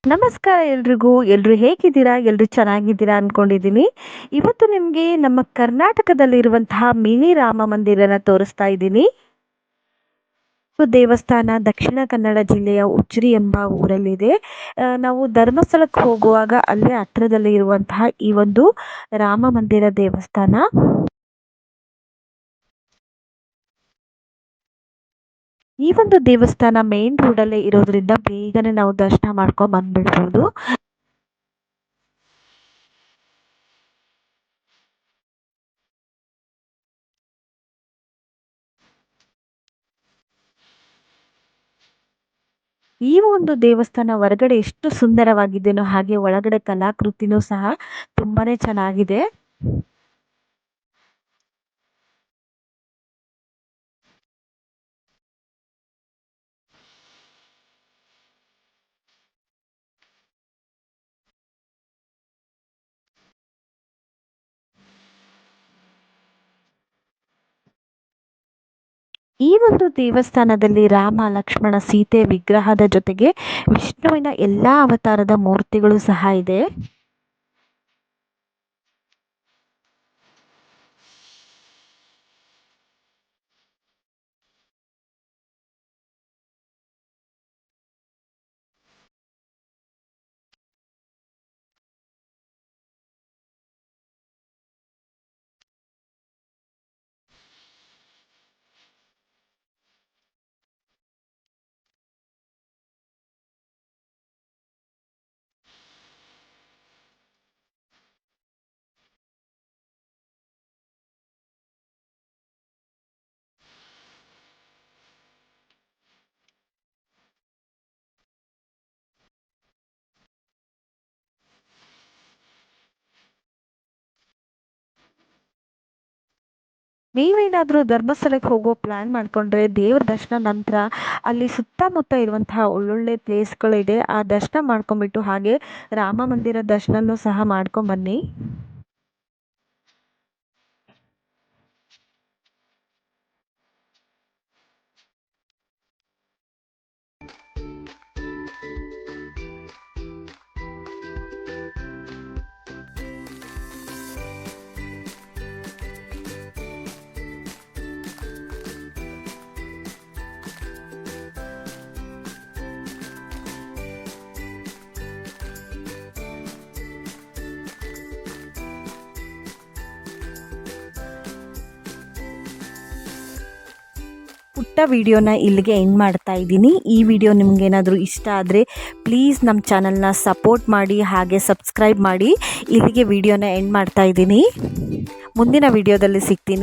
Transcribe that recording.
ನಮಸ್ಕಾರ ಎಲ್ರಿಗೂ. ಎಲ್ರು ಹೇಗಿದ್ದೀರಾ? ಎಲ್ರು ಚೆನ್ನಾಗಿದ್ದೀರಾ ಅನ್ಕೊಂಡಿದ್ದೀನಿ. ಇವತ್ತು ನಿಮ್ಗೆ ನಮ್ಮ ಕರ್ನಾಟಕದಲ್ಲಿರುವಂತಹ ಮಿನಿ ರಾಮ ಮಂದಿರನ ತೋರಿಸ್ತಾ ಇದ್ದೀನಿ. ದೇವಸ್ಥಾನ ದಕ್ಷಿಣ ಕನ್ನಡ ಜಿಲ್ಲೆಯ ಉಜ್ರಿ ಎಂಬ ಊರಲ್ಲಿದೆ. ನಾವು ಧರ್ಮಸ್ಥಳಕ್ಕೆ ಹೋಗುವಾಗ ಅಲ್ಲೇ ಹತ್ರದಲ್ಲಿ ಇರುವಂತಹ ಈ ಒಂದು ರಾಮ ಮಂದಿರ ದೇವಸ್ಥಾನ. ಈ ಒಂದು ದೇವಸ್ಥಾನ ಮೇನ್ ರೋಡಲ್ಲೇ ಇರೋದ್ರಿಂದ ಬೇಗನೆ ನಾವು ದರ್ಶನ ಮಾಡ್ಕೊಂಡು ಬಂದ್ಬಿಡ್ಬೋದು. ಈ ಒಂದು ದೇವಸ್ಥಾನ ಹೊರಗಡೆ ಎಷ್ಟು ಸುಂದರವಾಗಿದೆಯೋ ಹಾಗೆ ಒಳಗಡೆ ಕಲಾಕೃತಿನೂ ಸಹ ತುಂಬಾನೇ ಚೆನ್ನಾಗಿದೆ. ಈ ಒಂದು ದೇವಸ್ಥಾನದಲ್ಲಿ ರಾಮ ಲಕ್ಷ್ಮಣ ಸೀತೆ ವಿಗ್ರಹದ ಜೊತೆಗೆ ವಿಷ್ಣುವಿನ ಎಲ್ಲಾ ಅವತಾರದ ಮೂರ್ತಿಗಳು ಸಹ ಇದೆ. ನೀವೇನಾದ್ರೂ ಧರ್ಮಸ್ಥಳಕ್ಕೆ ಹೋಗೋ ಪ್ಲಾನ್ ಮಾಡ್ಕೊಂಡ್ರೆ ದೇವ್ರ ದರ್ಶನ ನಂತರ ಅಲ್ಲಿ ಸುತ್ತಮುತ್ತ ಇರುವಂತಹ ಒಳ್ಳೊಳ್ಳೆ ಪ್ಲೇಸ್ಗಳಿದೆ, ಆ ದರ್ಶನ ಮಾಡ್ಕೊಂಡ್ಬಿಟ್ಟು ಹಾಗೆ ರಾಮ ಮಂದಿರ ದರ್ಶನನೂ ಸಹ ಮಾಡ್ಕೊಂಡ್ ಬನ್ನಿ. ಪುಟ್ಟ ವಿಡಿಯೋನ ಇಲ್ಲಿಗೆ ಎಂಡ್ ಮಾಡ್ತಾ ಇದ್ದೀನಿ. ಈ ವಿಡಿಯೋ ನಿಮ್ಗೇನಾದರೂ ಇಷ್ಟ ಆದರೆ ಪ್ಲೀಸ್ ನಮ್ಮ ಚಾನಲ್ನ ಸಪೋರ್ಟ್ ಮಾಡಿ ಹಾಗೆ ಸಬ್ಸ್ಕ್ರೈಬ್ ಮಾಡಿ. ಇಲ್ಲಿಗೆ ವಿಡಿಯೋನ ಎಂಡ್ ಮಾಡ್ತಾ ಇದ್ದೀನಿ. ಮುಂದಿನ ವಿಡಿಯೋದಲ್ಲಿ ಸಿಗ್ತೀನಿ.